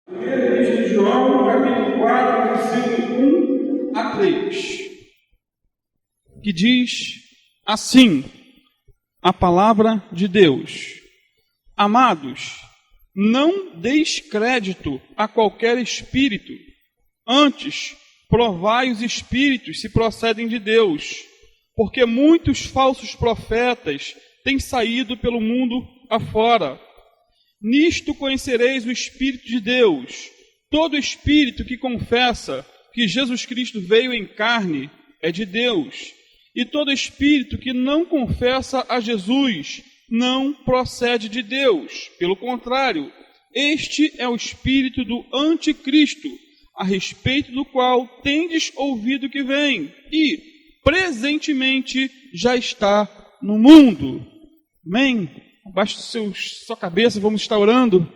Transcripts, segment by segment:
Primeira Epístola de João, capítulo 4, versículo 1 a 3, que diz assim, a palavra de Deus: Amados, não deis crédito a qualquer espírito, antes provai os espíritos se procedem de Deus, porque muitos falsos profetas têm saído pelo mundo afora. Nisto conhecereis o Espírito de Deus. Todo espírito que confessa que Jesus Cristo veio em carne é de Deus. E todo espírito que não confessa a Jesus não procede de Deus. Pelo contrário, este é o espírito do anticristo, a respeito do qual tendes ouvido que vem, e presentemente já está no mundo. Amém? Abaixe sua cabeça, vamos estar orando.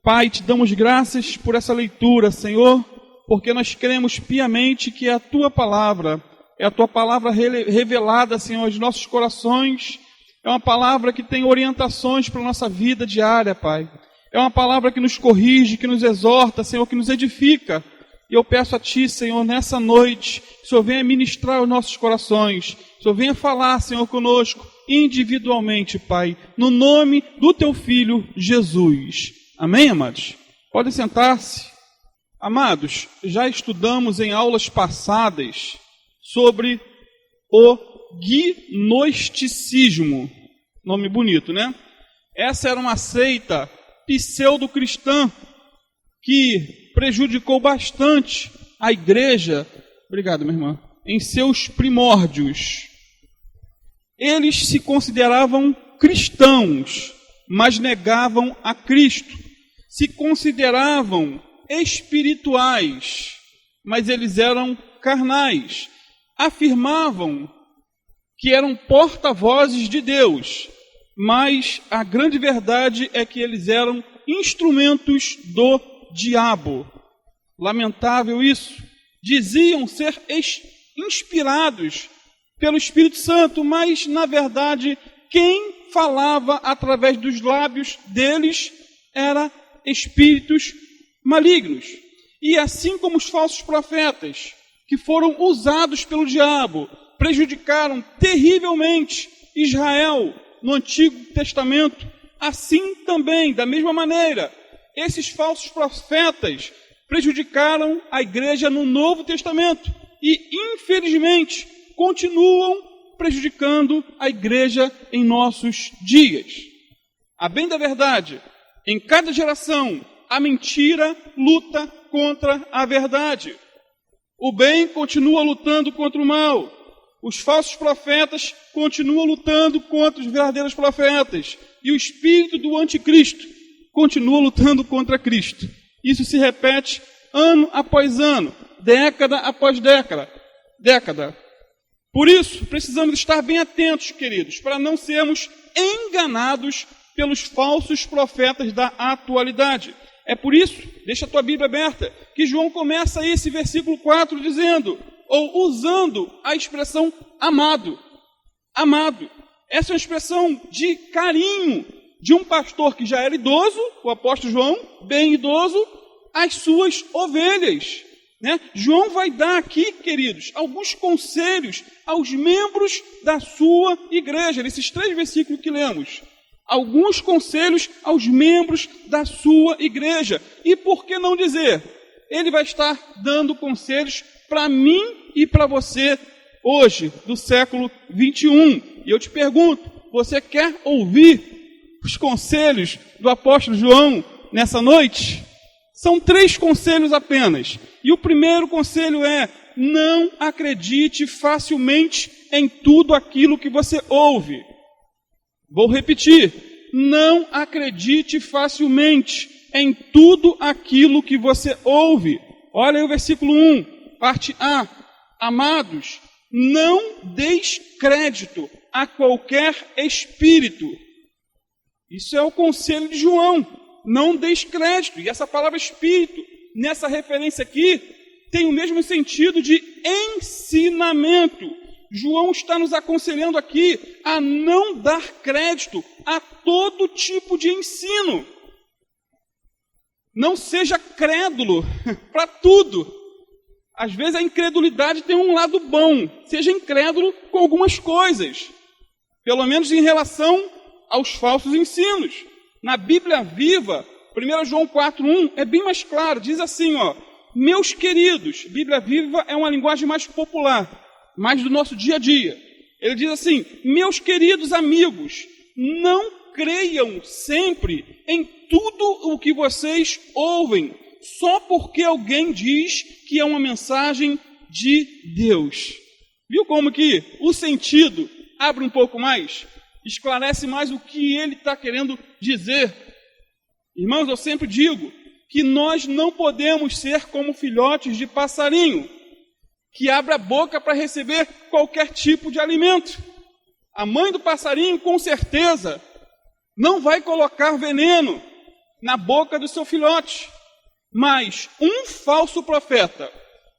Pai, te damos graças por essa leitura, Senhor, porque nós cremos piamente que é a Tua palavra, é a Tua palavra revelada, Senhor, aos nossos corações. É uma palavra que tem orientações para a nossa vida diária, Pai. É uma palavra que nos corrige, que nos exorta, Senhor, que nos edifica. E eu peço a Ti, Senhor, nessa noite, que o Senhor venha ministrar os nossos corações, que o Senhor venha falar, Senhor, conosco, individualmente, Pai, no nome do Teu Filho, Jesus. Amém, amados? Podem sentar-se. Amados, já estudamos em aulas passadas sobre o gnosticismo. Nome bonito, né? Essa era uma seita pseudo-cristã que prejudicou bastante a igreja, obrigado, minha irmã, em seus primórdios. Eles se consideravam cristãos, mas negavam a Cristo. Se consideravam espirituais, mas eles eram carnais. Afirmavam que eram porta-vozes de Deus, mas a grande verdade é que eles eram instrumentos do diabo. Lamentável isso. Diziam ser inspirados pelo Espírito Santo, mas na verdade quem falava através dos lábios deles era espíritos malignos. E assim como os falsos profetas, que foram usados pelo diabo, prejudicaram terrivelmente Israel no Antigo Testamento, assim também, da mesma maneira, esses falsos profetas prejudicaram a igreja no Novo Testamento e, infelizmente, continuam prejudicando a igreja em nossos dias. A bem da verdade, em cada geração, a mentira luta contra a verdade. O bem continua lutando contra o mal. Os falsos profetas continuam lutando contra os verdadeiros profetas. E o espírito do anticristo continua lutando contra Cristo. Isso se repete ano após ano, década após década. Por isso, precisamos estar bem atentos, queridos, para não sermos enganados pelos falsos profetas da atualidade. É por isso, deixa a tua Bíblia aberta, que João começa esse versículo 4 dizendo, ou usando a expressão amado. Amado. Essa é uma expressão de carinho de um pastor que já era idoso, o apóstolo João, bem idoso, às suas ovelhas. Né? João vai dar aqui, queridos, alguns conselhos aos membros da sua igreja, nesses 3 versículos que lemos. Alguns conselhos aos membros da sua igreja. E por que não dizer? Ele vai estar dando conselhos para mim e para você hoje, do século 21. E eu te pergunto, você quer ouvir os conselhos do apóstolo João nessa noite? São 3 conselhos apenas. E o primeiro conselho é: não acredite facilmente em tudo aquilo que você ouve. Vou repetir. Não acredite facilmente em tudo aquilo que você ouve. Olha aí o versículo 1, parte A. Amados, não deis crédito a qualquer espírito. Isso é o conselho de João. Não deis crédito. E essa palavra espírito, nessa referência aqui, tem o mesmo sentido de ensinamento. João está nos aconselhando aqui a não dar crédito a todo tipo de ensino. Não seja crédulo para tudo. Às vezes a incredulidade tem um lado bom. Seja incrédulo com algumas coisas. Pelo menos em relação aos falsos ensinos. Na Bíblia Viva, 1 João 4:1, é bem mais claro. Diz assim, meus queridos. Bíblia Viva é uma linguagem mais popular, mais do nosso dia a dia. Ele diz assim, meus queridos amigos, não creiam sempre em tudo o que vocês ouvem, só porque alguém diz que é uma mensagem de Deus. Viu como que o sentido abre um pouco mais? Esclarece mais o que ele está querendo dizer. Irmãos, eu sempre digo que nós não podemos ser como filhotes de passarinho, que abre a boca para receber qualquer tipo de alimento. A mãe do passarinho, com certeza, não vai colocar veneno na boca do seu filhote. Mas um falso profeta,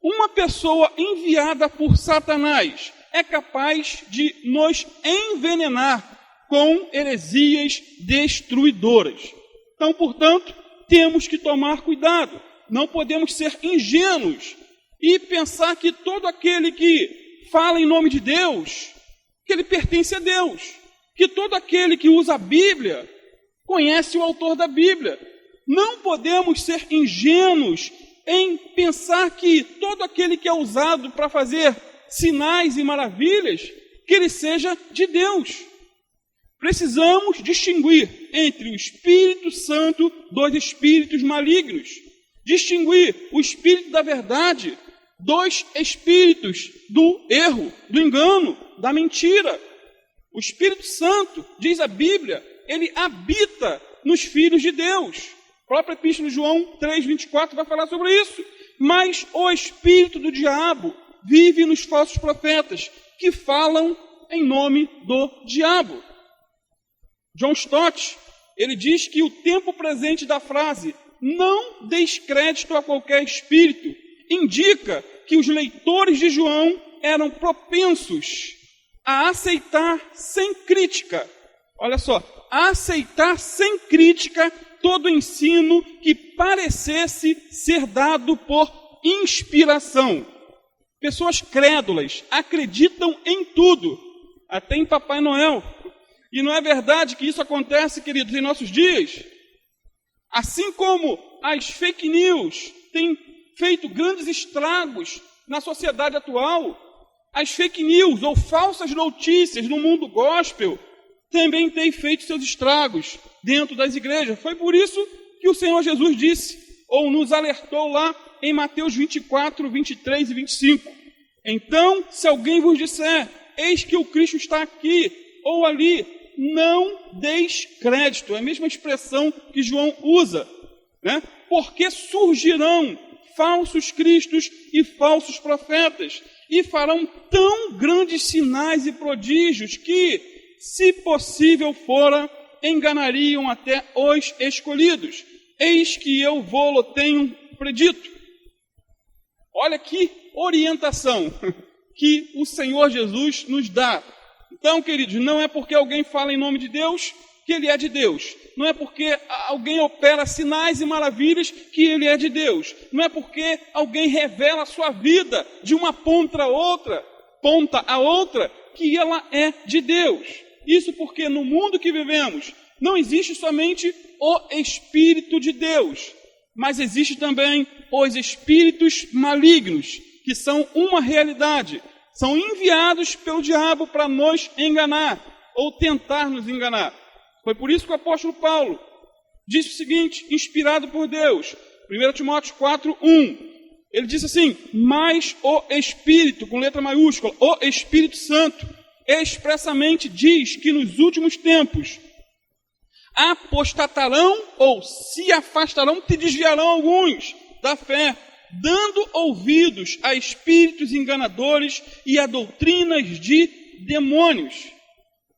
uma pessoa enviada por Satanás, é capaz de nos envenenar com heresias destruidoras. Então, portanto, temos que tomar cuidado. Não podemos ser ingênuos e pensar que todo aquele que fala em nome de Deus, que ele pertence a Deus. Que todo aquele que usa a Bíblia conhece o autor da Bíblia. Não podemos ser ingênuos em pensar que todo aquele que é usado para fazer sinais e maravilhas, que ele seja de Deus. Precisamos distinguir entre o Espírito Santo dos espíritos malignos. Distinguir o Espírito da verdade dos espíritos do erro, do engano, da mentira. O Espírito Santo, diz a Bíblia, ele habita nos filhos de Deus. A própria Epístola de João 3:24 vai falar sobre isso. Mas o espírito do diabo vive nos falsos profetas, que falam em nome do diabo. John Stott, ele diz que o tempo presente da frase não deis crédito a qualquer espírito, indica que os leitores de João eram propensos a aceitar sem crítica, olha só, a aceitar sem crítica todo ensino que parecesse ser dado por inspiração. Pessoas crédulas acreditam em tudo, até em Papai Noel. E não é verdade que isso acontece, queridos, em nossos dias? Assim como as fake news têm feito grandes estragos na sociedade atual, as fake news ou falsas notícias no mundo gospel também têm feito seus estragos dentro das igrejas. Foi por isso que o Senhor Jesus disse, ou nos alertou lá em Mateus 24, 23 e 25. Então, se alguém vos disser, eis que o Cristo está aqui ou ali, não deis crédito. É a mesma expressão que João usa, né? Porque surgirão falsos cristos e falsos profetas, e farão tão grandes sinais e prodígios que, se possível fora, enganariam até os escolhidos. Eis que eu vô-lo tenho predito. Olha que orientação que o Senhor Jesus nos dá. Então, queridos, não é porque alguém fala em nome de Deus que ele é de Deus. Não é porque alguém opera sinais e maravilhas que ele é de Deus. Não é porque alguém revela a sua vida de uma ponta a outra, que ela é de Deus. Isso porque no mundo que vivemos não existe somente o Espírito de Deus, mas existe também os espíritos malignos, que são uma realidade. São enviados pelo diabo para nos enganar, ou tentar nos enganar. Foi por isso que o apóstolo Paulo disse o seguinte, inspirado por Deus, 1 Timóteo 4:1, ele disse assim, mas o Espírito, com letra maiúscula, o Espírito Santo, expressamente diz que nos últimos tempos apostatarão ou se afastarão, se desviarão alguns da fé, dando ouvidos a espíritos enganadores e a doutrinas de demônios.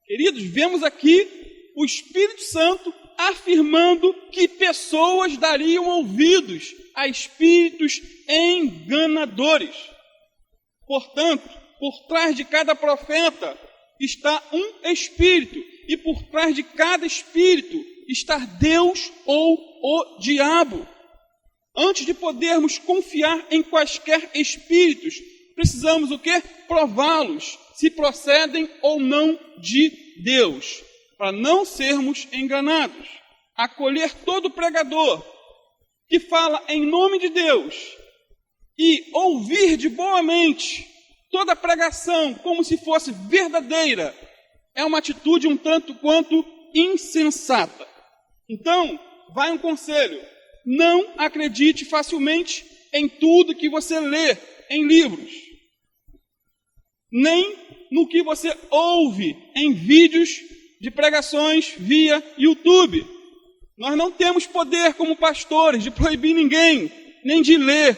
Queridos, vemos aqui o Espírito Santo afirmando que pessoas dariam ouvidos a espíritos enganadores. Portanto, por trás de cada profeta está um espírito, e por trás de cada espírito está Deus ou o diabo. antes de podermos confiar em quaisquer espíritos, precisamos o quê? Prová-los, se procedem ou não de Deus, para não sermos enganados. Acolher todo pregador que fala em nome de Deus e ouvir de boa mente toda pregação como se fosse verdadeira é uma atitude um tanto quanto insensata. Então, vai um conselho: não acredite facilmente em tudo que você lê em livros, nem no que você ouve em vídeos de pregações via YouTube. Nós não temos poder como pastores de proibir ninguém, nem de ler,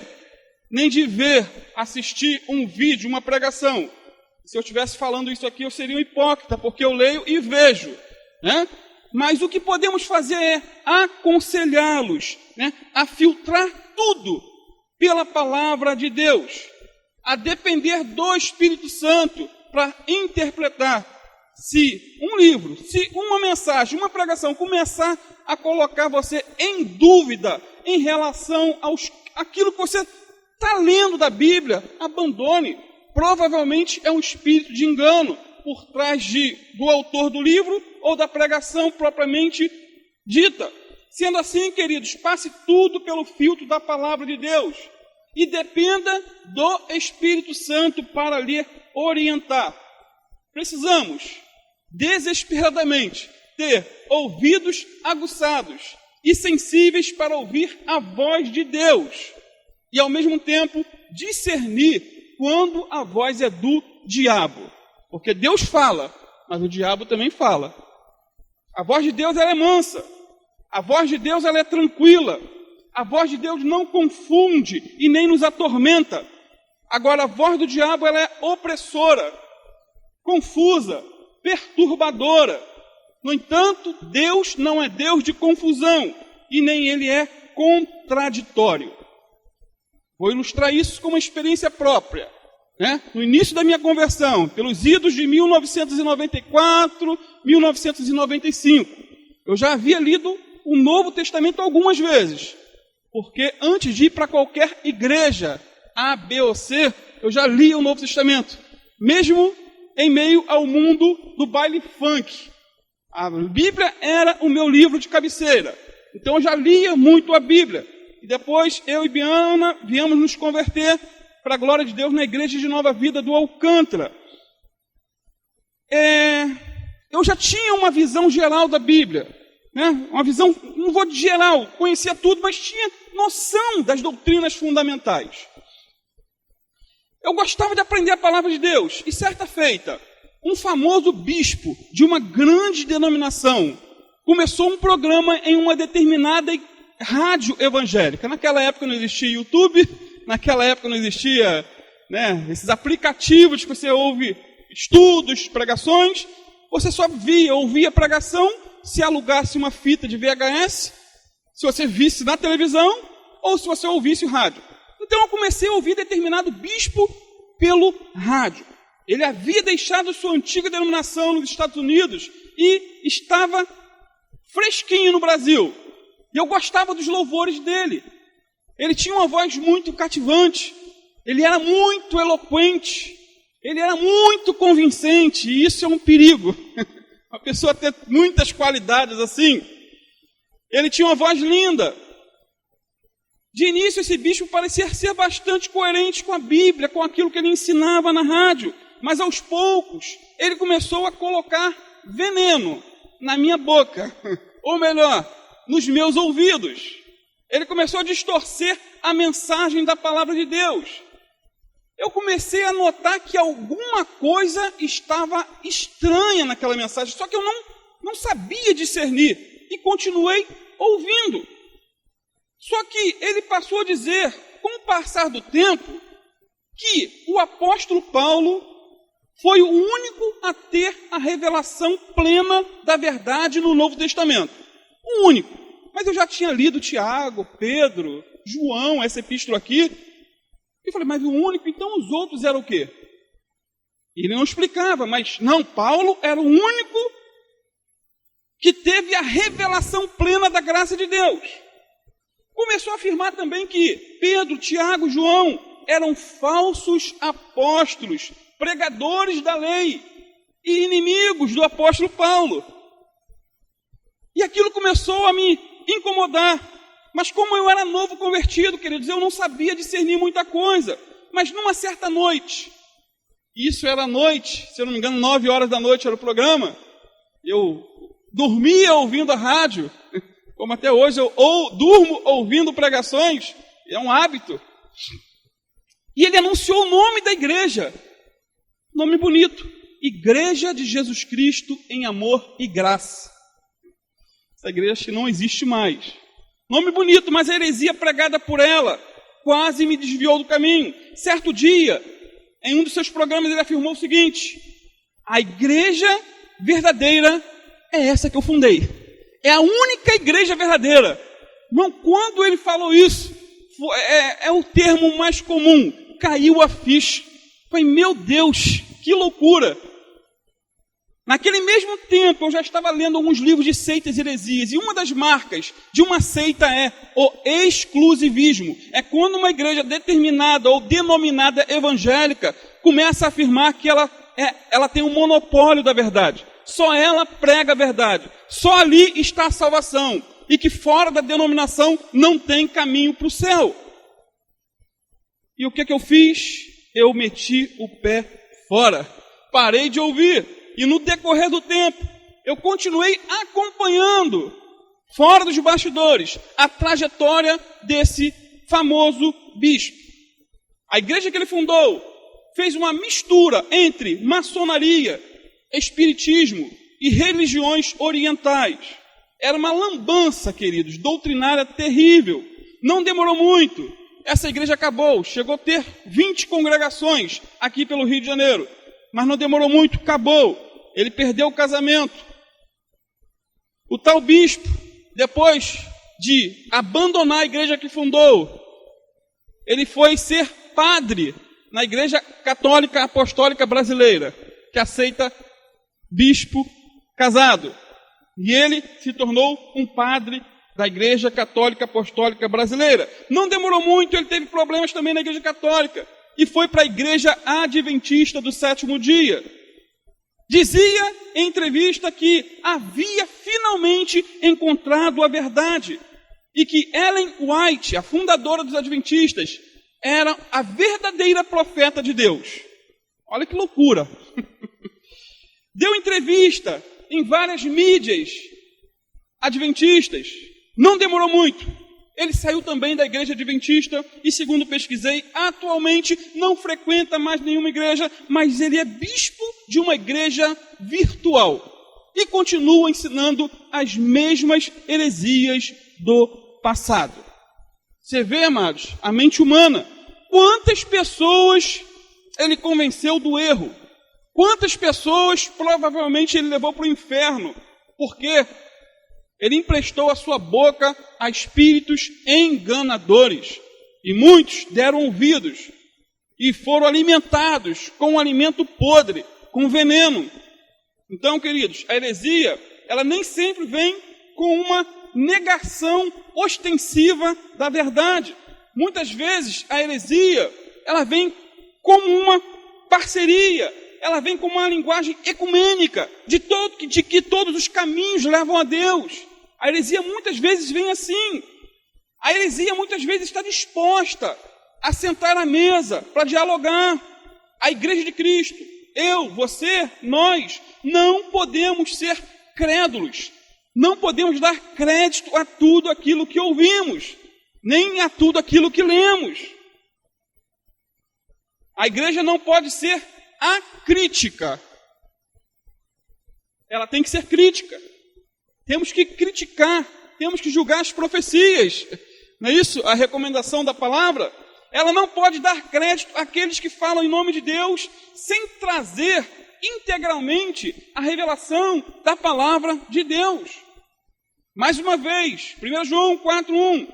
nem de ver, assistir um vídeo, uma pregação. Se eu estivesse falando isso aqui, eu seria um hipócrita, porque eu leio e vejo, né? Mas o que podemos fazer é aconselhá-los, né, a filtrar tudo pela palavra de Deus, a depender do Espírito Santo para interpretar. Se um livro, se uma mensagem, uma pregação começar a colocar você em dúvida em relação àquilo que você está lendo da Bíblia, abandone. Provavelmente é um espírito de engano por trás do autor do livro ou da pregação propriamente dita. Sendo assim, queridos, passe tudo pelo filtro da palavra de Deus e dependa do Espírito Santo para lhe orientar. Precisamos desesperadamente ter ouvidos aguçados e sensíveis para ouvir a voz de Deus e, ao mesmo tempo, discernir quando a voz é do diabo. Porque Deus fala, mas o diabo também fala. A voz de Deus ela é mansa, a voz de Deus ela é tranquila, a voz de Deus não confunde e nem nos atormenta. Agora, a voz do diabo ela é opressora, confusa, perturbadora. No entanto, Deus não é Deus de confusão e nem ele é contraditório. Vou ilustrar isso com uma experiência própria, né? No início da minha conversão, pelos idos de 1994, 1995, eu já havia lido o Novo Testamento algumas vezes, porque antes de ir para qualquer igreja A, B ou C, eu já lia o Novo Testamento, mesmo em meio ao mundo do baile funk. A Bíblia era o meu livro de cabeceira, então eu já lia muito a Bíblia. E depois eu e Biana viemos nos converter para a glória de Deus na igreja de Nova Vida do Alcântara. Eu já tinha uma visão geral da Bíblia, né? Uma visão, não vou de geral, conhecia tudo, mas tinha noção das doutrinas fundamentais. Eu gostava de aprender a palavra de Deus, e certa feita, um famoso bispo de uma grande denominação começou um programa em uma determinada rádio evangélica. Naquela época não existia YouTube, naquela época não existia, né, esses aplicativos que você ouve estudos, pregações. Você só ouvia pregação se alugasse uma fita de VHS, se você visse na televisão ou se você ouvisse o rádio. Então eu comecei a ouvir determinado bispo pelo rádio. Ele havia deixado sua antiga denominação nos Estados Unidos e estava fresquinho no Brasil. E eu gostava dos louvores dele. Ele tinha uma voz muito cativante. Ele era muito eloquente. Ele era muito convincente. E isso é um perigo. Uma pessoa ter muitas qualidades assim. Ele tinha uma voz linda. De início, esse bispo parecia ser bastante coerente com a Bíblia, com aquilo que ele ensinava na rádio. Mas aos poucos, ele começou a colocar veneno na minha boca. Ou melhor, nos meus ouvidos. Ele começou a distorcer a mensagem da palavra de Deus. Eu comecei a notar que alguma coisa estava estranha naquela mensagem, só que eu não sabia discernir e continuei ouvindo. Só que ele passou a dizer, com o passar do tempo, que o apóstolo Paulo foi o único a ter a revelação plena da verdade no Novo Testamento. O único. Mas eu já tinha lido Tiago, Pedro, João, essa epístola aqui. E falei, mas o único, então os outros eram o quê? Ele não explicava, mas não, Paulo era o único que teve a revelação plena da graça de Deus. começou a afirmar também que Pedro, Tiago, João eram falsos apóstolos, pregadores da lei e inimigos do apóstolo Paulo. E aquilo começou a me incomodar. Mas como eu era novo convertido, queridos, eu não sabia discernir muita coisa. Mas numa certa noite, isso era noite, se eu não me engano, 9 horas da noite era o programa, eu dormia ouvindo a rádio, como até hoje eu durmo ouvindo pregações, é um hábito. E ele anunciou o nome da igreja, nome bonito, Igreja de Jesus Cristo em Amor e Graça. Essa igreja não existe mais. Nome bonito, mas a heresia pregada por ela quase me desviou do caminho. Certo dia, em um dos seus programas, ele afirmou o seguinte: a igreja verdadeira é essa que eu fundei. É a única igreja verdadeira. Irmão, quando ele falou isso, é o termo mais comum. Caiu a ficha. Falei, meu Deus, que loucura. Naquele mesmo tempo, eu já estava lendo alguns livros de seitas e heresias, e uma das marcas de uma seita é o exclusivismo. É quando uma igreja determinada ou denominada evangélica começa a afirmar que ela tem um monopólio da verdade. Só ela prega a verdade. Só ali está a salvação. E que fora da denominação não tem caminho para o céu. E o que eu fiz? Eu meti o pé fora. Parei de ouvir. E no decorrer do tempo, eu continuei acompanhando, fora dos bastidores, a trajetória desse famoso bispo. A igreja que ele fundou fez uma mistura entre maçonaria, espiritismo e religiões orientais. Era uma lambança, queridos, doutrinária terrível. Não demorou muito. Essa igreja acabou, chegou a ter 20 congregações aqui pelo Rio de Janeiro. Mas não demorou muito, acabou. Ele perdeu o casamento. O tal bispo, depois de abandonar a igreja que fundou, ele foi ser padre na Igreja Católica Apostólica Brasileira, que aceita bispo casado. E ele se tornou um padre da Igreja Católica Apostólica Brasileira. Não demorou muito, ele teve problemas também na Igreja Católica e foi para a Igreja Adventista do Sétimo Dia. Dizia em entrevista que havia finalmente encontrado a verdade e que Ellen White, a fundadora dos Adventistas, era a verdadeira profeta de Deus. Olha que loucura! Deu entrevista em várias mídias adventistas. Não demorou muito. Ele saiu também da igreja adventista e, segundo pesquisei, atualmente não frequenta mais nenhuma igreja, mas ele é bispo de uma igreja virtual e continua ensinando as mesmas heresias do passado. Você vê, amados, a mente humana. Quantas pessoas ele convenceu do erro? Quantas pessoas provavelmente ele levou para o inferno? Porque ele emprestou a sua boca a espíritos enganadores. E muitos deram ouvidos e foram alimentados com um alimento podre, com veneno. Então, queridos, a heresia, ela nem sempre vem com uma negação ostensiva da verdade. Muitas vezes a heresia, ela vem como uma parceria, ela vem com uma linguagem ecumênica, de que todos os caminhos levam a Deus. A heresia muitas vezes vem assim. A heresia muitas vezes está disposta a sentar à mesa para dialogar. A igreja de Cristo, eu, você, nós, não podemos ser crédulos. Não podemos dar crédito a tudo aquilo que ouvimos, nem a tudo aquilo que lemos. A igreja não pode ser acrítica. Ela tem que ser crítica. Temos que criticar, temos que julgar as profecias. Não é isso? A recomendação da palavra. Ela não pode dar crédito àqueles que falam em nome de Deus sem trazer integralmente a revelação da palavra de Deus. Mais uma vez, 1 João 4:1,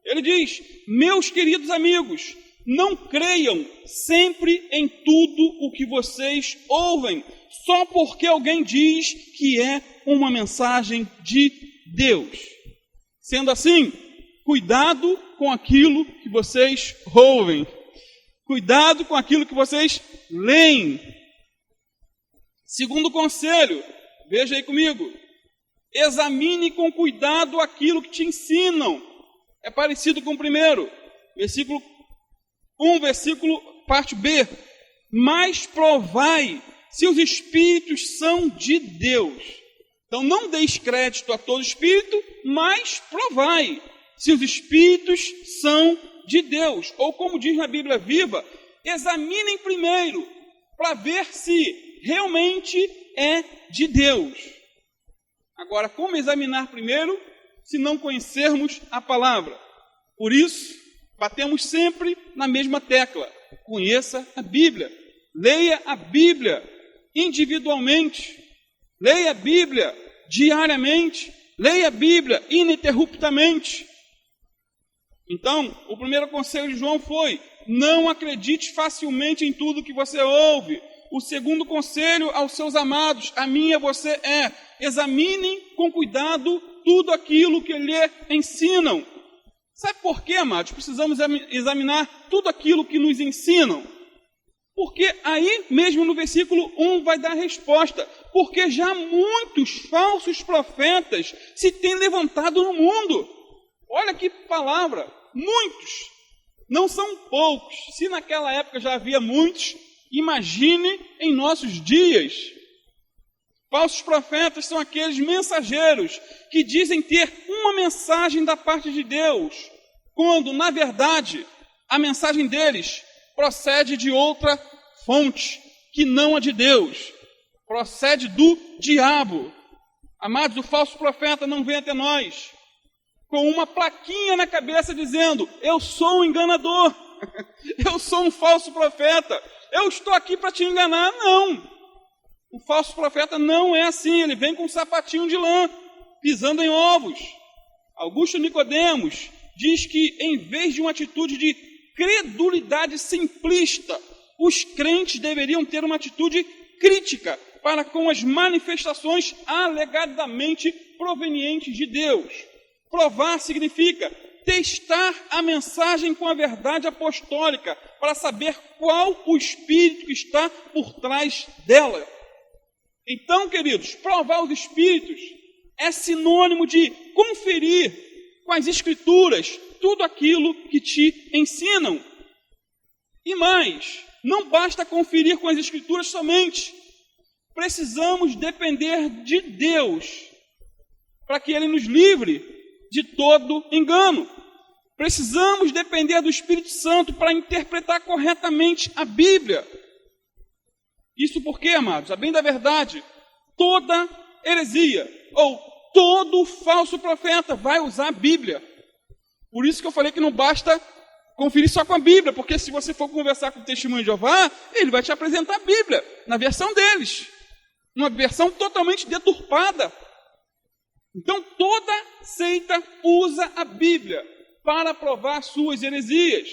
ele diz: meus queridos amigos, não creiam sempre em tudo o que vocês ouvem, só porque alguém diz que é uma mensagem de Deus. Sendo assim, cuidado com aquilo que vocês ouvem. Cuidado com aquilo que vocês leem. Segundo conselho, veja aí comigo. Examine com cuidado aquilo que te ensinam. É parecido com o primeiro. Versículo 1, parte B. Mas provai se os espíritos são de Deus. Então não deis crédito a todo espírito, mas provai se os espíritos são de Deus. Ou como diz na Bíblia Viva, examinem primeiro para ver se realmente é de Deus. Agora, como examinar primeiro se não conhecermos a palavra? Por isso, batemos sempre na mesma tecla. Conheça a Bíblia. Leia a Bíblia individualmente. Leia a Bíblia diariamente. Leia a Bíblia ininterruptamente. Então, o primeiro conselho de João foi: não acredite facilmente em tudo que você ouve. O segundo conselho aos seus amados, a mim e a você, é: examinem com cuidado tudo aquilo que lhe ensinam. Sabe por quê, amados? Precisamos examinar tudo aquilo que nos ensinam. Porque aí mesmo no versículo 1 vai dar a resposta. Porque já muitos falsos profetas se têm levantado no mundo. Olha que palavra, muitos. Não são poucos. Se naquela época já havia muitos, imagine em nossos dias. Falsos profetas são aqueles mensageiros que dizem ter uma mensagem da parte de Deus, quando, na verdade, a mensagem deles procede de outra fonte, que não a de Deus. Procede do diabo. Amados, o falso profeta não vem até nós com uma plaquinha na cabeça dizendo: eu sou um enganador, eu sou um falso profeta, eu estou aqui para te enganar. Não. O falso profeta não é assim, ele vem com um sapatinho de lã, pisando em ovos. Augusto Nicodemos diz que, em vez de uma atitude de credulidade simplista, os crentes deveriam ter uma atitude crítica para com as manifestações alegadamente provenientes de Deus. Provar significa testar a mensagem com a verdade apostólica para saber qual o espírito que está por trás dela. Então, queridos, provar os espíritos é sinônimo de conferir com as escrituras tudo aquilo que te ensinam. E mais, não basta conferir com as escrituras somente. Precisamos depender de Deus para que Ele nos livre de todo engano. Precisamos depender do Espírito Santo para interpretar corretamente a Bíblia. Isso porque, amados, a bem da verdade, toda heresia ou todo falso profeta vai usar a Bíblia. Por isso que eu falei que não basta conferir só com a Bíblia, porque se você for conversar com o Testemunho de Jeová, ele vai te apresentar a Bíblia na versão deles, uma versão totalmente deturpada. Então toda seita usa a Bíblia para provar suas heresias.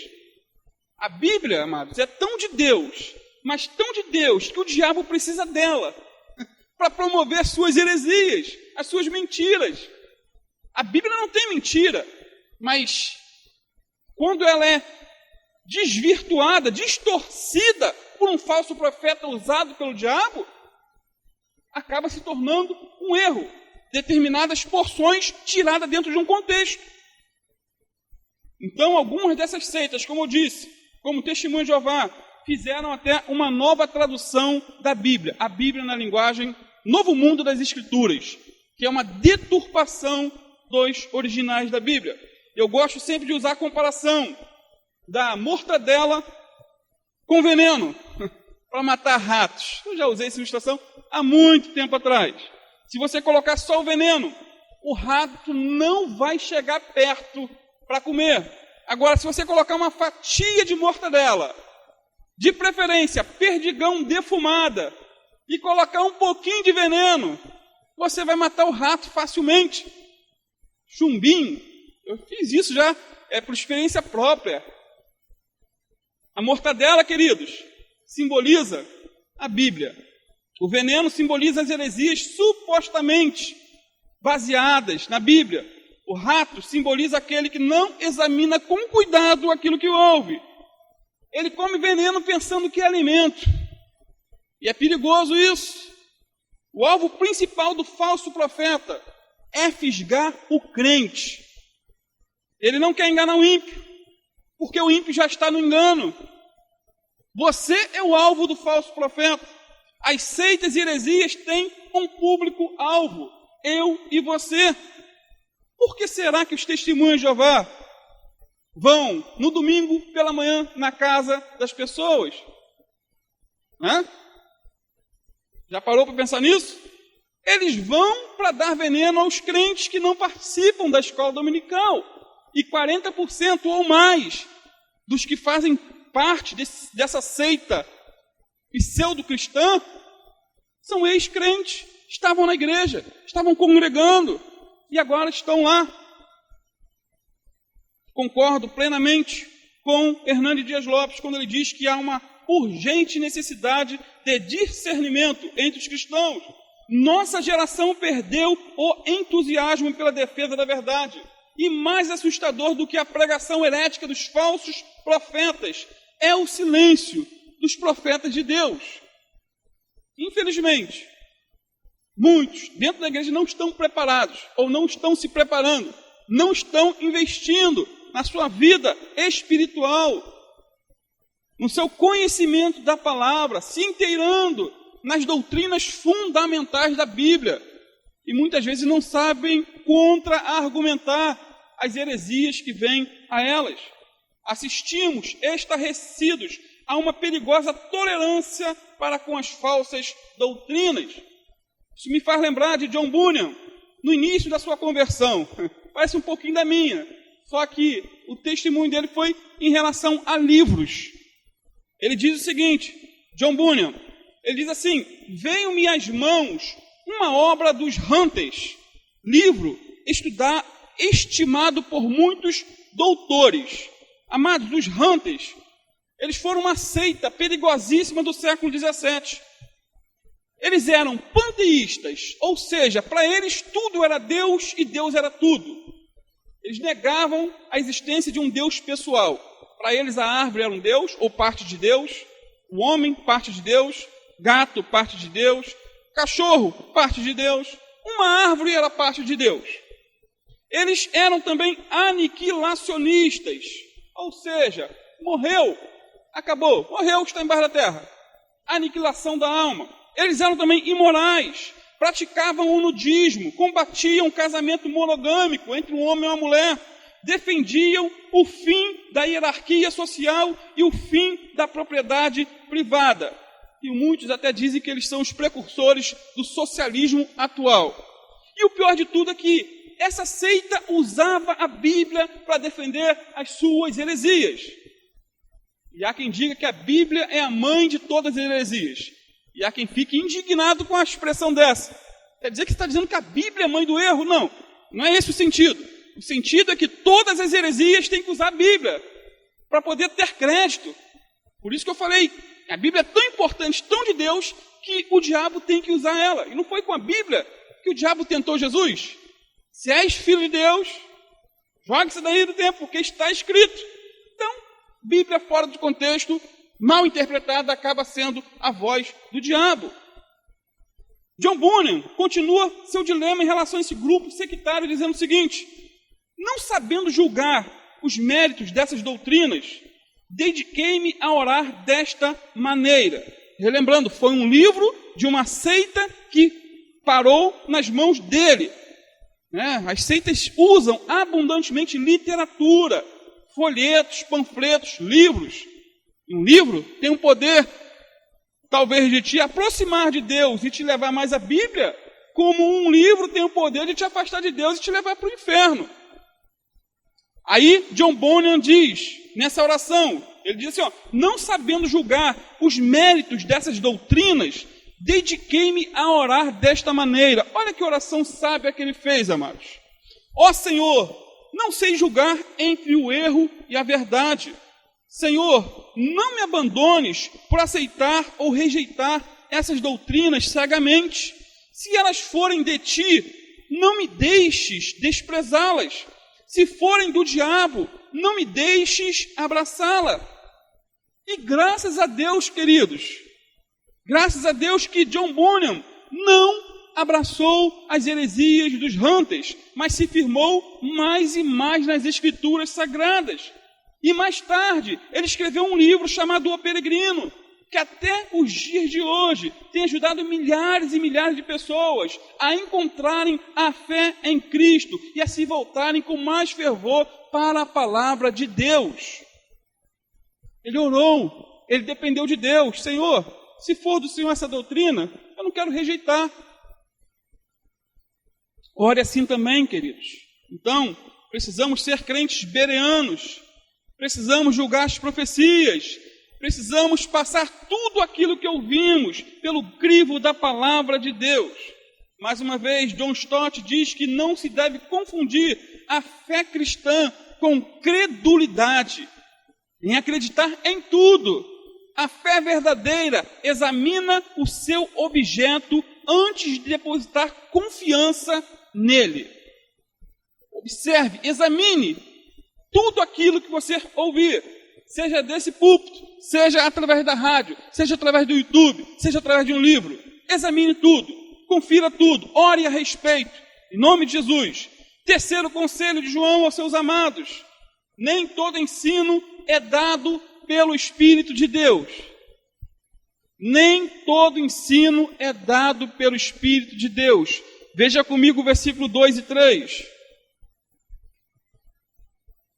A Bíblia, amados, é tão de Deus, mas tão de Deus, que o diabo precisa dela para promover suas heresias, as suas mentiras. A Bíblia não tem mentira, mas quando ela é desvirtuada, distorcida por um falso profeta usado pelo diabo, acaba se tornando um erro. Determinadas porções tiradas dentro de um contexto. Então, algumas dessas seitas, como eu disse, como o Testemunho de Jeová, fizeram até uma nova tradução da Bíblia. A Bíblia na linguagem Novo Mundo das Escrituras, que é uma deturpação dos originais da Bíblia. Eu gosto sempre de usar a comparação da mortadela com veneno para matar ratos. Eu já usei essa ilustração há muito tempo atrás. Se você colocar só o veneno, o rato não vai chegar perto para comer. Agora, se você colocar uma fatia de mortadela, de preferência perdigão defumada, e colocar um pouquinho de veneno, você vai matar o rato facilmente. Chumbinho, eu fiz isso já, por experiência própria. A mortadela, queridos, simboliza a Bíblia. O veneno simboliza as heresias supostamente baseadas na Bíblia. O O rato simboliza aquele que não examina com cuidado aquilo que ouve. Ele come veneno pensando que é alimento. E é perigoso isso. O alvo principal do falso profeta é fisgar o crente. Ele não quer enganar o ímpio, porque o ímpio já está no engano. Você é o alvo do falso profeta. As seitas e heresias têm um público-alvo, eu e você. Por que será que os testemunhos de Jeová vão no domingo pela manhã na casa das pessoas? Já parou para pensar nisso? Eles vão para dar veneno aos crentes que não participam da escola dominical. E 40% ou mais dos que fazem parte dessa seita pseudo-cristã são ex-crentes, estavam na igreja, estavam congregando e agora estão lá. Concordo plenamente com Hernani Dias Lopes quando ele diz que há uma urgente necessidade de discernimento entre os cristãos. Nossa geração perdeu o entusiasmo pela defesa da verdade. E mais assustador do que a pregação herética dos falsos profetas é o silêncio dos profetas de Deus. Infelizmente, muitos dentro da igreja não estão preparados, ou não estão se preparando, não estão investindo na sua vida espiritual, no seu conhecimento da palavra, se inteirando nas doutrinas fundamentais da Bíblia. E muitas vezes não sabem contra-argumentar as heresias que vêm a elas. Assistimos estarrecidos a uma perigosa tolerância para com as falsas doutrinas. Isso me faz lembrar de John Bunyan, no início da sua conversão. Parece um pouquinho da minha, só que o testemunho dele foi em relação a livros. Ele diz o seguinte, John Bunyan, ele diz assim: veio-me às mãos uma obra dos Hunters, livro estimado por muitos doutores. Amados, os Hunters, eles foram uma seita perigosíssima do século XVII. Eles eram panteístas, ou seja, para eles tudo era Deus e Deus era tudo. Eles negavam a existência de um Deus pessoal. Para eles a árvore era um Deus, ou parte de Deus, o homem, parte de Deus, gato, parte de Deus, cachorro, parte de Deus, uma árvore era parte de Deus. Eles eram também aniquilacionistas, ou seja, morreu, acabou, morreu, está embaixo da terra. Aniquilação da alma. Eles eram também imorais, praticavam o nudismo, combatiam o casamento monogâmico entre um homem e uma mulher, defendiam o fim da hierarquia social e o fim da propriedade privada. E muitos até dizem que eles são os precursores do socialismo atual. E o pior de tudo é que essa seita usava a Bíblia para defender as suas heresias. E há quem diga que a Bíblia é a mãe de todas as heresias. E há quem fique indignado com a expressão dessa. Quer dizer que está dizendo que a Bíblia é a mãe do erro? Não, não é esse o sentido. O sentido é que todas as heresias têm que usar a Bíblia para poder ter crédito. Por isso que eu falei, a Bíblia é tão importante, tão de Deus, que o diabo tem que usar ela. E não foi com a Bíblia que o diabo tentou Jesus. Se és filho de Deus, jogue-se daí do tempo, porque está escrito. Então, Bíblia fora do contexto, mal interpretada, acaba sendo a voz do diabo. John Bunyan continua seu dilema em relação a esse grupo sectário, dizendo o seguinte: não sabendo julgar os méritos dessas doutrinas, dediquei-me a orar desta maneira. Relembrando, foi um livro de uma seita que parou nas mãos dele. As seitas usam abundantemente literatura, folhetos, panfletos, livros. E um livro tem um poder, talvez, de te aproximar de Deus e te levar mais à Bíblia, como um livro tem o poder de te afastar de Deus e te levar para o inferno. Aí John Bunyan diz, nessa oração, ele diz assim, não sabendo julgar os méritos dessas doutrinas, dediquei-me a orar desta maneira. Olha que oração sábia que ele fez, amados. Ó Senhor, não sei julgar entre o erro e a verdade. Senhor, não me abandones por aceitar ou rejeitar essas doutrinas cegamente. Se elas forem de ti, não me deixes desprezá-las. Se forem do diabo, não me deixes abraçá-la. E graças a Deus, queridos, graças a Deus que John Bunyan não abraçou as heresias dos Hunters, mas se firmou mais e mais nas Escrituras Sagradas. E mais tarde, ele escreveu um livro chamado O Peregrino, que até os dias de hoje tem ajudado milhares e milhares de pessoas a encontrarem a fé em Cristo e a se voltarem com mais fervor para a palavra de Deus. Ele orou, ele dependeu de Deus. Senhor, se for do Senhor essa doutrina, eu não quero rejeitar. Ore assim também, queridos. Então, precisamos ser crentes bereanos, precisamos julgar as profecias, precisamos passar tudo aquilo que ouvimos pelo crivo da palavra de Deus. Mais uma vez, John Stott diz que não se deve confundir a fé cristã com credulidade, em acreditar em tudo. A fé verdadeira examina o seu objeto antes de depositar confiança nele. Observe, examine tudo aquilo que você ouvir, seja desse púlpito, seja através da rádio, seja através do YouTube, seja através de um livro. Examine tudo, confira tudo, ore a respeito, em nome de Jesus. Terceiro conselho de João aos seus amados: nem todo ensino é dado pelo Espírito de Deus. Nem todo ensino é dado pelo Espírito de Deus. Veja comigo o versículo 2 e 3.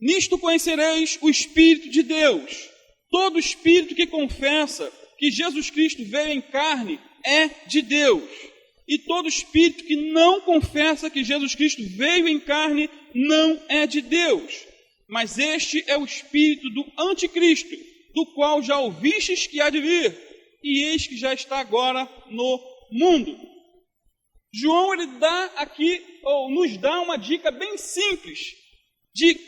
Nisto conhecereis o Espírito de Deus. Todo espírito que confessa que Jesus Cristo veio em carne é de Deus. E todo espírito que não confessa que Jesus Cristo veio em carne não é de Deus. Mas este é o espírito do anticristo, do qual já ouvistes que há de vir, e eis que já está agora no mundo. João, ele dá aqui, ou nos dá uma dica bem simples de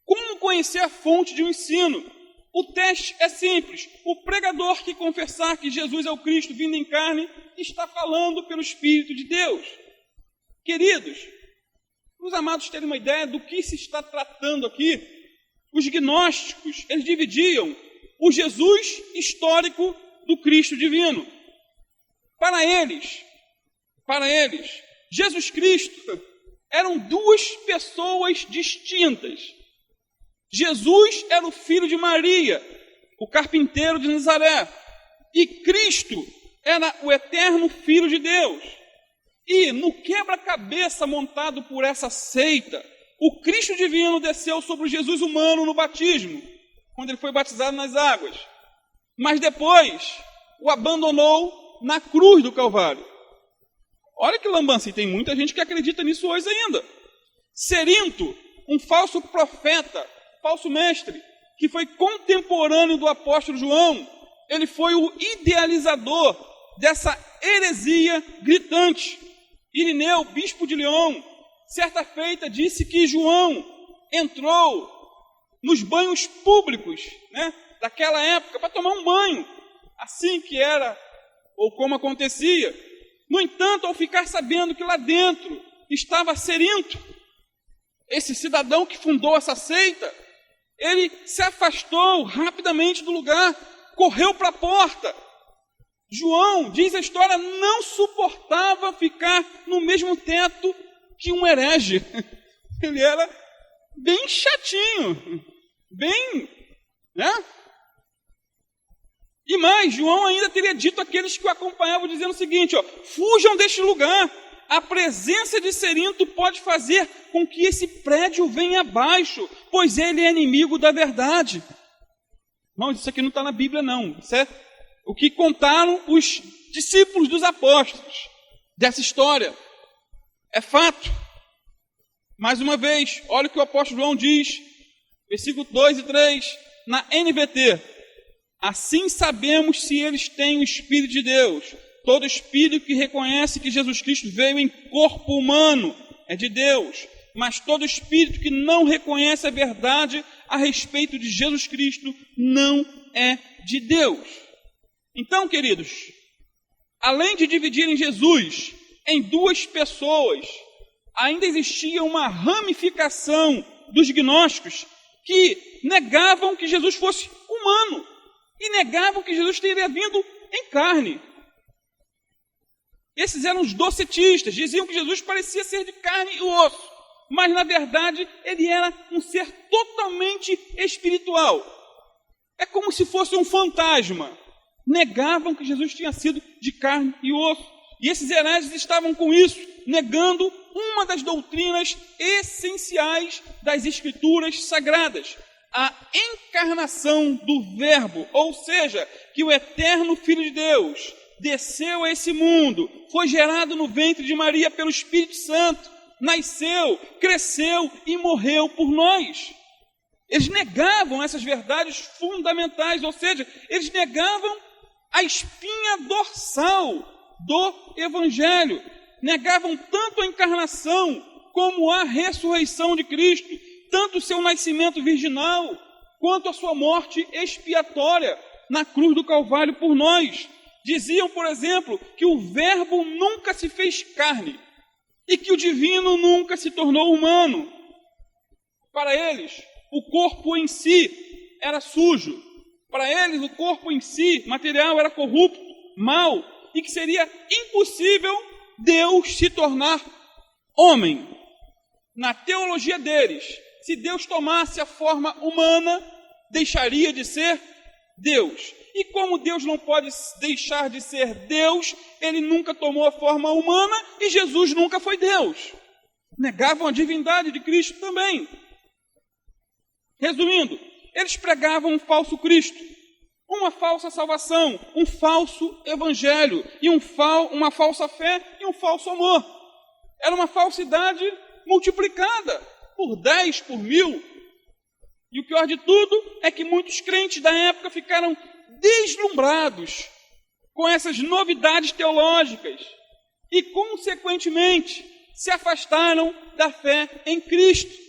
como conhecer a fonte de um ensino. O teste é simples. O pregador que confessar que Jesus é o Cristo vindo em carne está falando pelo Espírito de Deus. Queridos, os amados terem uma ideia do que se está tratando aqui, os gnósticos, eles dividiam o Jesus histórico do Cristo divino. Para eles, Jesus Cristo eram duas pessoas distintas. Jesus era o filho de Maria, o carpinteiro de Nazaré, e Cristo era o eterno Filho de Deus. E no quebra-cabeça montado por essa seita, o Cristo divino desceu sobre o Jesus humano no batismo, quando ele foi batizado nas águas, mas depois o abandonou na cruz do Calvário. Olha que lambança, e tem muita gente que acredita nisso hoje ainda. Cerinto, um falso profeta, falso mestre, que foi contemporâneo do apóstolo João, ele foi o idealizador dessa heresia gritante. Irineu, bispo de Lyon, certa feita disse que João entrou nos banhos públicos, daquela época, para tomar um banho, assim que era, ou como acontecia. No entanto, ao ficar sabendo que lá dentro estava Cerinto, esse cidadão que fundou essa seita, ele se afastou rapidamente do lugar, correu para a porta. João, diz a história, não suportava ficar no mesmo teto que um herege. Ele era bem chatinho, bem, E mais, João ainda teria dito àqueles que o acompanhavam, dizendo o seguinte, fujam deste lugar, a presença de Cerinto pode fazer com que esse prédio venha abaixo, pois ele é inimigo da verdade. Irmãos, isso aqui não está na Bíblia não, isso é o que contaram os discípulos dos apóstolos dessa história. É fato. Mais uma vez, olha o que o apóstolo João diz, versículo 2 e 3, na NVT. Assim sabemos se eles têm o Espírito de Deus. Todo espírito que reconhece que Jesus Cristo veio em corpo humano é de Deus. Mas todo espírito que não reconhece a verdade a respeito de Jesus Cristo não é de Deus. Então, queridos, além de dividirem Jesus em duas pessoas, ainda existia uma ramificação dos gnósticos que negavam que Jesus fosse humano e negavam que Jesus teria vindo em carne. Esses eram os docetistas, diziam que Jesus parecia ser de carne e osso, mas na verdade ele era um ser totalmente espiritual. É como se fosse um fantasma. Negavam que Jesus tinha sido de carne e osso. E esses hereges estavam com isso, negando uma das doutrinas essenciais das Escrituras Sagradas, a encarnação do Verbo, ou seja, que o eterno Filho de Deus desceu a esse mundo, foi gerado no ventre de Maria pelo Espírito Santo, nasceu, cresceu e morreu por nós. Eles negavam essas verdades fundamentais, ou seja, eles negavam a espinha dorsal do Evangelho. Negavam tanto a encarnação como a ressurreição de Cristo, tanto o seu nascimento virginal, quanto a sua morte expiatória na cruz do Calvário por nós. Diziam, por exemplo, que o Verbo nunca se fez carne e que o divino nunca se tornou humano. Para eles, o corpo em si era sujo. Para eles, o corpo em si, material, era corrupto, mau, e que seria impossível Deus se tornar homem. Na teologia deles, se Deus tomasse a forma humana, deixaria de ser Deus. E como Deus não pode deixar de ser Deus, ele nunca tomou a forma humana e Jesus nunca foi Deus. Negavam a divindade de Cristo também. Resumindo, eles pregavam um falso Cristo, uma falsa salvação, um falso evangelho, e uma falsa fé e um falso amor. Era uma falsidade multiplicada por 10, por 1000. E o pior de tudo é que muitos crentes da época ficaram deslumbrados com essas novidades teológicas e, consequentemente, se afastaram da fé em Cristo.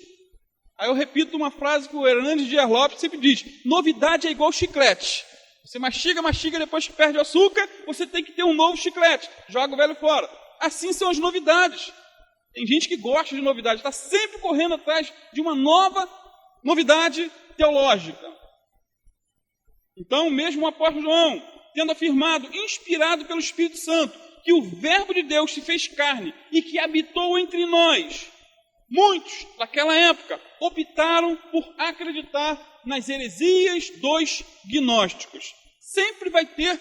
Aí eu repito uma frase que o Hernandes Dias Lopes sempre diz: novidade é igual chiclete. Você mastiga, depois que perde o açúcar, você tem que ter um novo chiclete, joga o velho fora. Assim são as novidades. Tem gente que gosta de novidade, está sempre correndo atrás de uma nova novidade teológica. Então, mesmo o apóstolo João, tendo afirmado, inspirado pelo Espírito Santo, que o Verbo de Deus se fez carne e que habitou entre nós, muitos, naquela época, optaram por acreditar nas heresias dos gnósticos. Sempre vai ter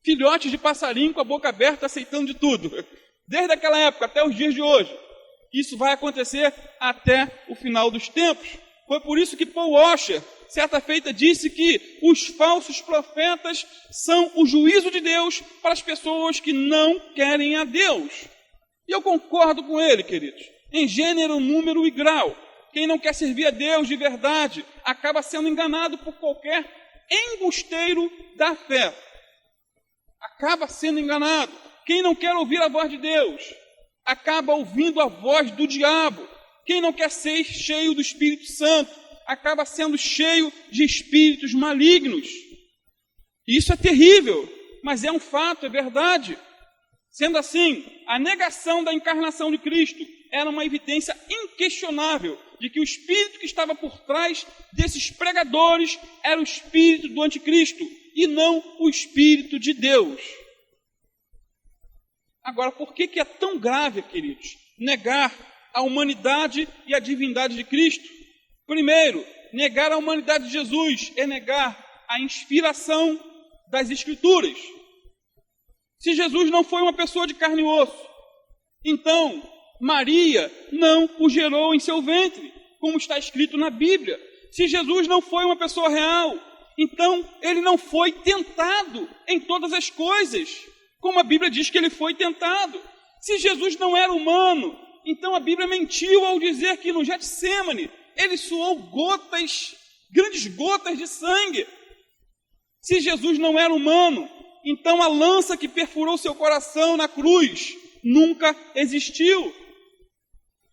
filhotes de passarinho com a boca aberta aceitando de tudo. Desde aquela época até os dias de hoje. Isso vai acontecer até o final dos tempos. Foi por isso que Paul Washer, certa feita, disse que os falsos profetas são o juízo de Deus para as pessoas que não querem a Deus. E eu concordo com ele, queridos, em gênero, número e grau. Quem não quer servir a Deus de verdade acaba sendo enganado por qualquer embusteiro da fé. Acaba sendo enganado. Quem não quer ouvir a voz de Deus acaba ouvindo a voz do diabo. Quem não quer ser cheio do Espírito Santo acaba sendo cheio de espíritos malignos. Isso é terrível, mas é um fato, é verdade. Sendo assim, a negação da encarnação de Cristo era uma evidência inquestionável de que o espírito que estava por trás desses pregadores era o espírito do anticristo e não o espírito de Deus. Agora, por que é tão grave, queridos, negar a humanidade e a divindade de Cristo? Primeiro, negar a humanidade de Jesus é negar a inspiração das Escrituras. Se Jesus não foi uma pessoa de carne e osso, então Maria não o gerou em seu ventre, como está escrito na Bíblia. Se Jesus não foi uma pessoa real, então ele não foi tentado em todas as coisas, como a Bíblia diz que ele foi tentado. Se Jesus não era humano, então a Bíblia mentiu ao dizer que no Getsêmani ele suou grandes gotas de sangue. Se Jesus não era humano, então a lança que perfurou seu coração na cruz nunca existiu.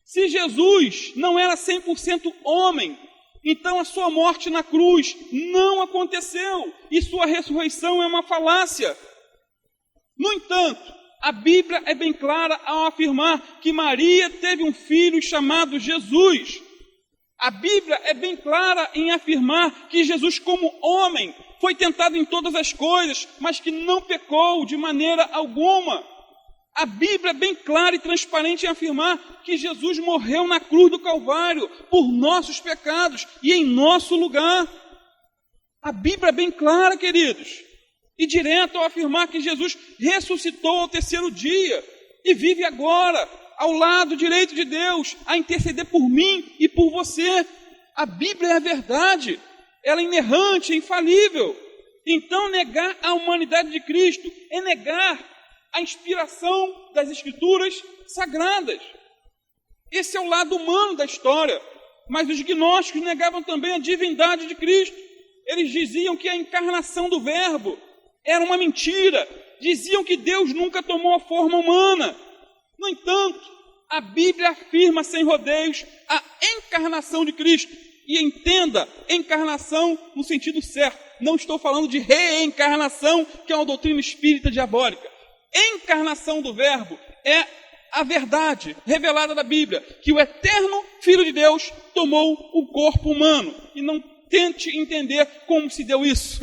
Se Jesus não era 100% homem, então a sua morte na cruz não aconteceu e sua ressurreição é uma falácia. No entanto, A Bíblia é bem clara ao afirmar que Maria teve um filho chamado Jesus. A Bíblia é bem clara em afirmar que Jesus, como homem, foi tentado em todas as coisas, mas que não pecou de maneira alguma. A Bíblia é bem clara e transparente em afirmar que Jesus morreu na cruz do Calvário por nossos pecados e em nosso lugar. A Bíblia é bem clara, queridos, e direto ao afirmar que Jesus ressuscitou ao terceiro dia e vive agora ao lado direito de Deus a interceder por mim e por você. A Bíblia é a verdade, ela é inerrante, é infalível. Então negar a humanidade de Cristo é negar a inspiração das Escrituras sagradas. Esse é o lado humano da história. Mas os gnósticos negavam também a divindade de Cristo. Eles diziam que a encarnação do Verbo era uma mentira. Diziam que Deus nunca tomou a forma humana. No entanto, a Bíblia afirma sem rodeios a encarnação de Cristo. E entenda, encarnação no sentido certo. Não estou falando de reencarnação, que é uma doutrina espírita diabólica. Encarnação do Verbo é a verdade revelada da Bíblia, que o eterno Filho de Deus tomou o corpo humano. E não tente entender como se deu isso.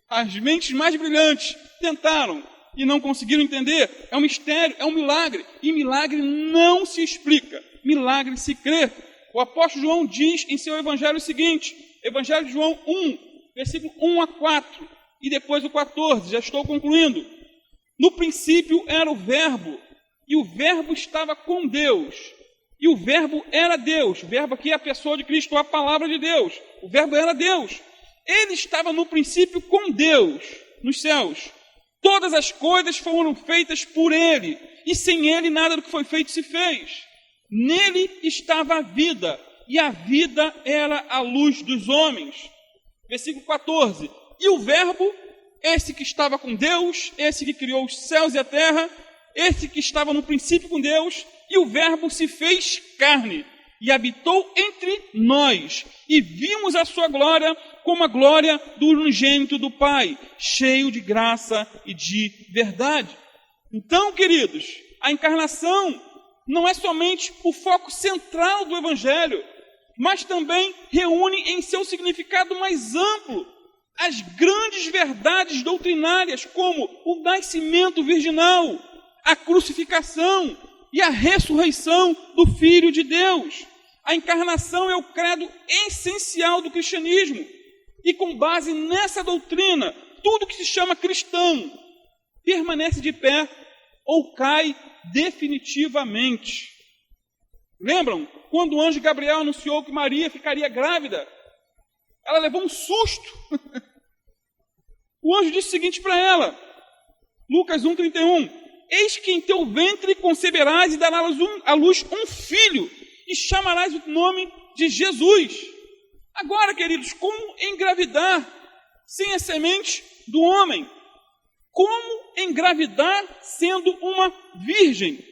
As mentes mais brilhantes tentaram e não conseguiram entender. É um mistério, é um milagre. E milagre não se explica, milagre se crê. O apóstolo João diz em seu evangelho o seguinte, Evangelho de João 1, versículo 1 a 4, e depois o 14, já estou concluindo. No princípio era o Verbo, e o Verbo estava com Deus, e o Verbo era Deus. O Verbo aqui é a pessoa de Cristo, a palavra de Deus. O Verbo era Deus. Ele estava no princípio com Deus, nos céus. Todas as coisas foram feitas por Ele, e sem Ele nada do que foi feito se fez. Nele estava a vida, e a vida era a luz dos homens. Versículo 14. E o Verbo, esse que estava com Deus, esse que criou os céus e a terra, esse que estava no princípio com Deus, e o Verbo se fez carne, e habitou entre nós, e vimos a sua glória como a glória do unigênito do Pai, cheio de graça e de verdade. Então, queridos, a encarnação não é somente o foco central do Evangelho, mas também reúne em seu significado mais amplo as grandes verdades doutrinárias, como o nascimento virginal, a crucificação e a ressurreição do Filho de Deus. A encarnação é o credo essencial do cristianismo. E com base nessa doutrina, tudo que se chama cristão permanece de pé ou cai definitivamente. Lembram? Quando o anjo Gabriel anunciou que Maria ficaria grávida, ela levou um susto. O anjo disse o seguinte para ela, Lucas 1,31, eis que em teu ventre conceberás e darás à luz um filho, e chamarás o nome de Jesus. Agora, queridos, como engravidar sem a semente do homem? Como engravidar sendo uma virgem?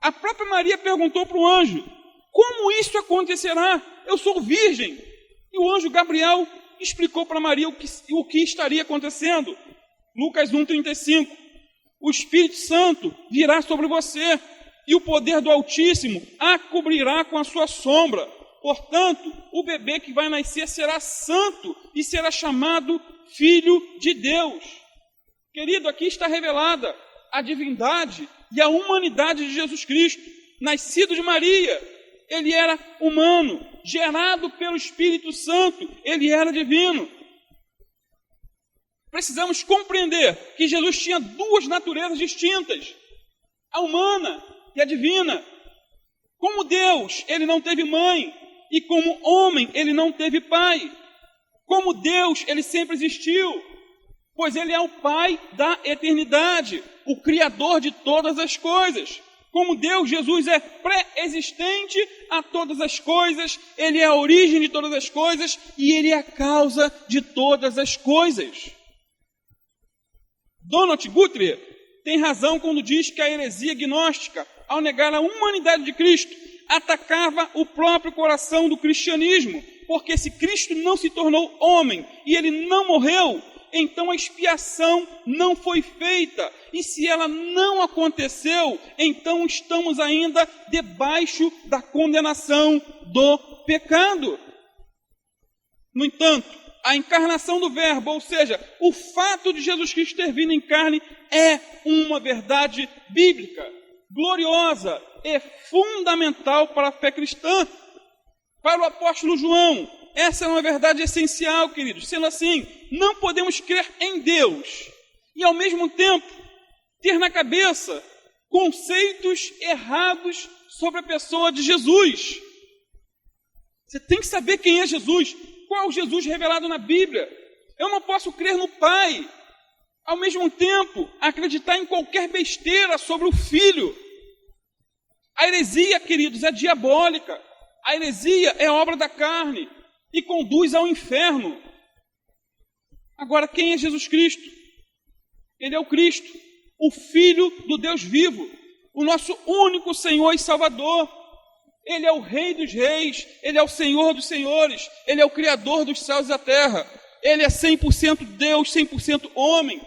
A própria Maria perguntou para o anjo, como isso acontecerá? Eu sou virgem. E o anjo Gabriel explicou para Maria o que estaria acontecendo. Lucas 1,35, o Espírito Santo virá sobre você, e o poder do Altíssimo a cobrirá com a sua sombra. Portanto, o bebê que vai nascer será santo e será chamado Filho de Deus. Querido, aqui está revelada a divindade e a humanidade de Jesus Cristo, nascido de Maria. Ele era humano, gerado pelo Espírito Santo, ele era divino. Precisamos compreender que Jesus tinha duas naturezas distintas, a humana e a divina. Como Deus, ele não teve mãe, e como homem, ele não teve pai. Como Deus, ele sempre existiu, pois ele é o Pai da eternidade, o Criador de todas as coisas. Como Deus, Jesus é pré-existente a todas as coisas, ele é a origem de todas as coisas e ele é a causa de todas as coisas. Donald Guthrie tem razão quando diz que a heresia gnóstica, ao negar a humanidade de Cristo, atacava o próprio coração do cristianismo, porque se Cristo não se tornou homem e ele não morreu, então a expiação não foi feita. E se ela não aconteceu, então estamos ainda debaixo da condenação do pecado. No entanto, a encarnação do Verbo, ou seja, o fato de Jesus Cristo ter vindo em carne, é uma verdade bíblica, gloriosa e fundamental para a fé cristã. Para o apóstolo João, essa é uma verdade essencial, queridos. Sendo assim, não podemos crer em Deus e, ao mesmo tempo, ter na cabeça conceitos errados sobre a pessoa de Jesus. Você tem que saber quem é Jesus. Qual é o Jesus revelado na Bíblia? Eu não posso crer no Pai, ao mesmo tempo acreditar em qualquer besteira sobre o Filho. A heresia, queridos, é diabólica. A heresia é obra da carne e conduz ao inferno. Agora, quem é Jesus Cristo? Ele é o Cristo, o Filho do Deus vivo, o nosso único Senhor e Salvador. Ele é o Rei dos reis, Ele é o Senhor dos senhores, Ele é o Criador dos céus e da terra. Ele é 100% Deus, 100% homem.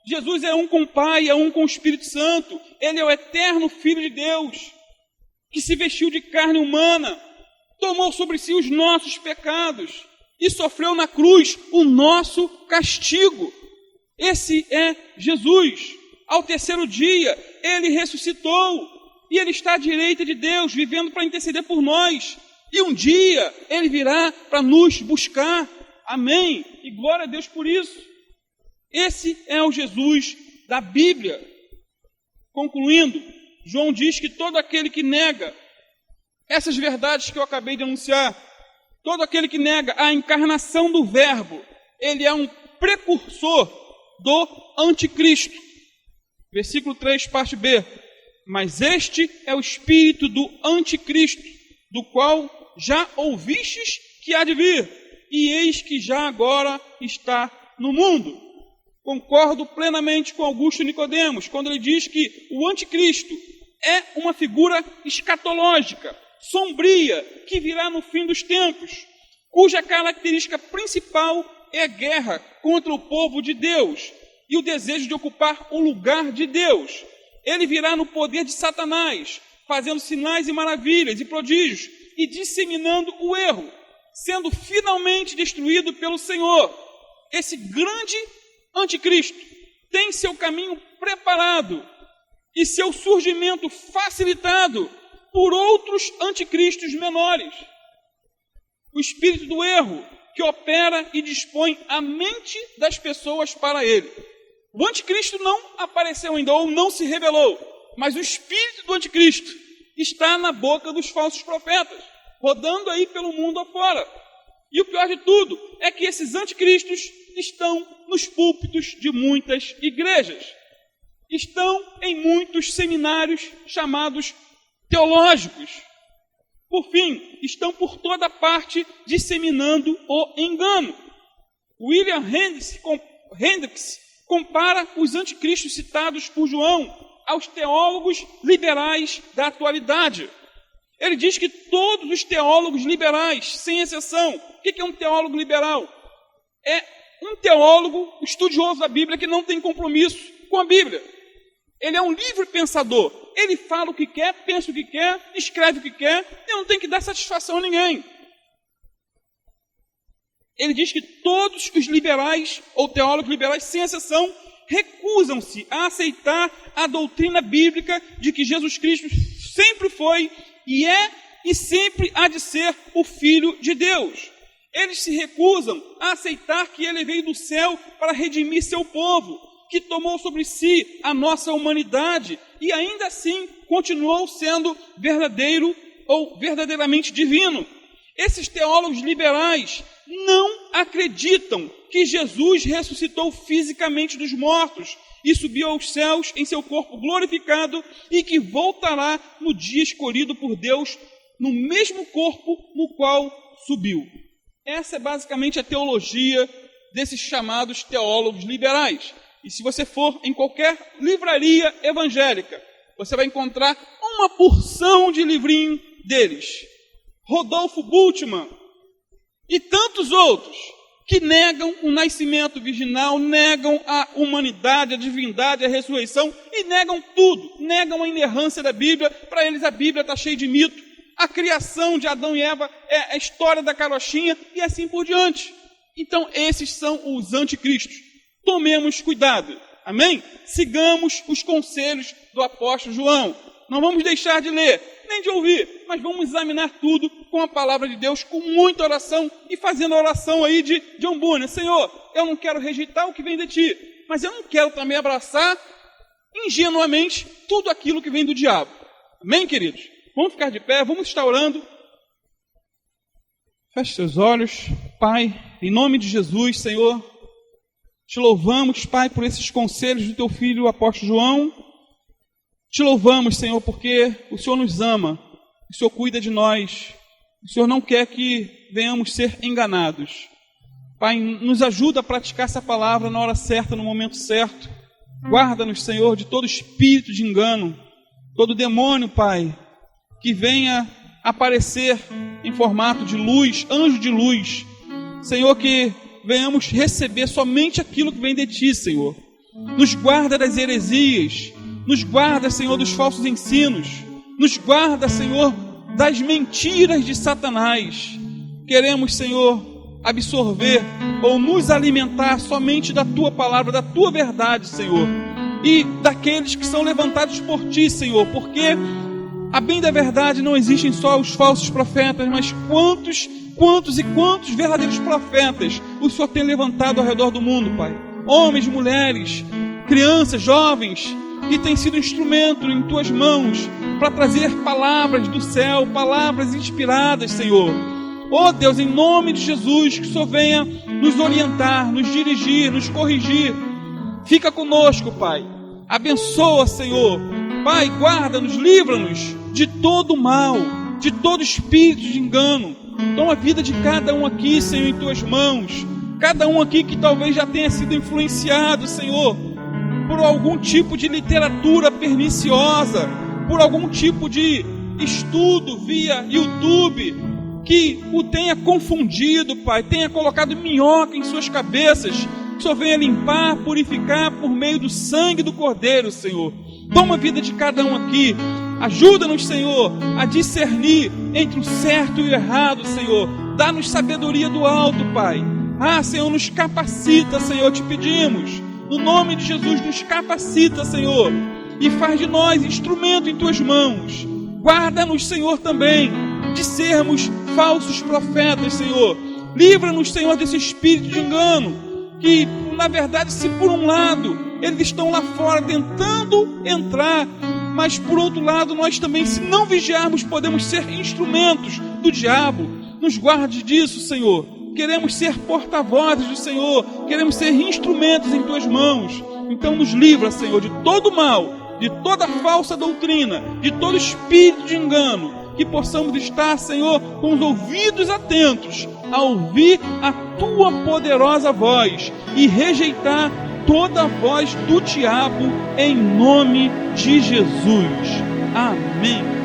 Jesus é um com o Pai, é um com o Espírito Santo. Ele é o eterno Filho de Deus, que se vestiu de carne humana, tomou sobre si os nossos pecados e sofreu na cruz o nosso castigo. Esse é Jesus. Ao terceiro dia, Ele ressuscitou. E Ele está à direita de Deus, vivendo para interceder por nós. E um dia Ele virá para nos buscar. Amém. E glória a Deus por isso. Esse é o Jesus da Bíblia. Concluindo, João diz que todo aquele que nega essas verdades que eu acabei de anunciar, todo aquele que nega a encarnação do Verbo, ele é um precursor do anticristo. Versículo 3, parte B. Mas este é o espírito do anticristo, do qual já ouvistes que há de vir, e eis que já agora está no mundo. Concordo plenamente com Augusto Nicodemos, quando ele diz que o anticristo é uma figura escatológica, sombria, que virá no fim dos tempos, cuja característica principal é a guerra contra o povo de Deus e o desejo de ocupar o lugar de Deus. Ele virá no poder de Satanás, fazendo sinais e maravilhas e prodígios e disseminando o erro, sendo finalmente destruído pelo Senhor. Esse grande anticristo tem seu caminho preparado e seu surgimento facilitado por outros anticristos menores. O espírito do erro que opera e dispõe a mente das pessoas para ele. O anticristo não apareceu ainda, ou não se revelou, mas o espírito do anticristo está na boca dos falsos profetas, rodando aí pelo mundo afora. E o pior de tudo é que esses anticristos estão nos púlpitos de muitas igrejas, estão em muitos seminários chamados teológicos. Por fim, estão por toda parte disseminando o engano. William Hendricks compara os anticristos citados por João aos teólogos liberais da atualidade. Ele diz que todos os teólogos liberais, sem exceção, o que é um teólogo liberal? É um teólogo estudioso da Bíblia que não tem compromisso com a Bíblia. Ele é um livre pensador. Ele fala o que quer, pensa o que quer, escreve o que quer, e não tem que dar satisfação a ninguém. Ele diz que todos os liberais, ou teólogos liberais, sem exceção, recusam-se a aceitar a doutrina bíblica de que Jesus Cristo sempre foi e é e sempre há de ser o Filho de Deus. Eles se recusam a aceitar que Ele veio do céu para redimir seu povo, que tomou sobre si a nossa humanidade e ainda assim continuou sendo verdadeiro ou verdadeiramente divino. Esses teólogos liberais não acreditam que Jesus ressuscitou fisicamente dos mortos e subiu aos céus em seu corpo glorificado e que voltará no dia escolhido por Deus no mesmo corpo no qual subiu. Essa é basicamente a teologia desses chamados teólogos liberais. E se você for em qualquer livraria evangélica, você vai encontrar uma porção de livrinho deles. Rodolfo Bultmann e tantos outros que negam o nascimento virginal, negam a humanidade, a divindade, a ressurreição, e negam tudo, negam a inerrância da Bíblia. Para eles a Bíblia está cheia de mito, a criação de Adão e Eva é a história da carochinha, e assim por diante. Então esses são os anticristos. Tomemos cuidado, amém? Sigamos os conselhos do apóstolo João. Não vamos deixar de ler, nem de ouvir, mas vamos examinar tudo com a palavra de Deus, com muita oração, e fazendo a oração aí de John Bunyan: Senhor, eu não quero rejeitar o que vem de Ti, mas eu não quero também abraçar ingenuamente tudo aquilo que vem do diabo. Amém, queridos? Vamos ficar de pé, vamos estar orando. Feche seus olhos. Pai, em nome de Jesus, Senhor, te louvamos, Pai, por esses conselhos do Teu Filho, o apóstolo João. Te louvamos, Senhor, porque o Senhor nos ama, o Senhor cuida de nós, o Senhor não quer que venhamos ser enganados. Pai, nos ajuda a praticar essa palavra na hora certa, no momento certo. Guarda-nos, Senhor, de todo espírito de engano, todo demônio, Pai, que venha aparecer em formato de luz, anjo de luz. Senhor, que venhamos receber somente aquilo que vem de Ti, Senhor. Nos guarda das heresias, nos guarda, Senhor, dos falsos ensinos, nos guarda, Senhor, das mentiras de Satanás. Queremos, Senhor, absorver ou nos alimentar somente da Tua palavra, da Tua verdade, Senhor, e daqueles que são levantados por Ti, Senhor, porque a bem da verdade não existem só os falsos profetas, mas quantos verdadeiros profetas o Senhor tem levantado ao redor do mundo, Pai. Homens, mulheres, crianças, jovens, que têm sido instrumento em Tuas mãos para trazer palavras do céu, palavras inspiradas, Senhor. Oh Deus, em nome de Jesus, que o Senhor venha nos orientar, nos dirigir, nos corrigir. Fica conosco, Pai. Abençoa, Senhor. Pai, guarda-nos, livra-nos de todo mal, de todo espírito de engano. Toma a vida de cada um aqui, Senhor, em Tuas mãos. Cada um aqui que talvez já tenha sido influenciado, Senhor, por algum tipo de literatura perniciosa, por algum tipo de estudo via YouTube, que o tenha confundido, Pai, tenha colocado minhoca em suas cabeças. Que o Senhor venha limpar, purificar por meio do sangue do Cordeiro, Senhor. Toma a vida de cada um aqui. Ajuda-nos, Senhor, a discernir entre o certo e o errado, Senhor. Dá-nos sabedoria do alto, Pai. Senhor, nos capacita, Senhor, te pedimos. No nome de Jesus, nos capacita, Senhor, e faz de nós instrumento em Tuas mãos. Guarda-nos, Senhor, também de sermos falsos profetas, Senhor. Livra-nos, Senhor, desse espírito de engano, que, na verdade, se por um lado eles estão lá fora tentando entrar, mas por outro lado nós também, se não vigiarmos, podemos ser instrumentos do diabo. Nos guarde disso, Senhor. Queremos ser porta-vozes do Senhor, queremos ser instrumentos em Tuas mãos. Então nos livra, Senhor, de todo mal, de toda falsa doutrina, de todo espírito de engano, que possamos estar, Senhor, com os ouvidos atentos a ouvir a Tua poderosa voz e rejeitar toda a voz do diabo, em nome de Jesus. Amém.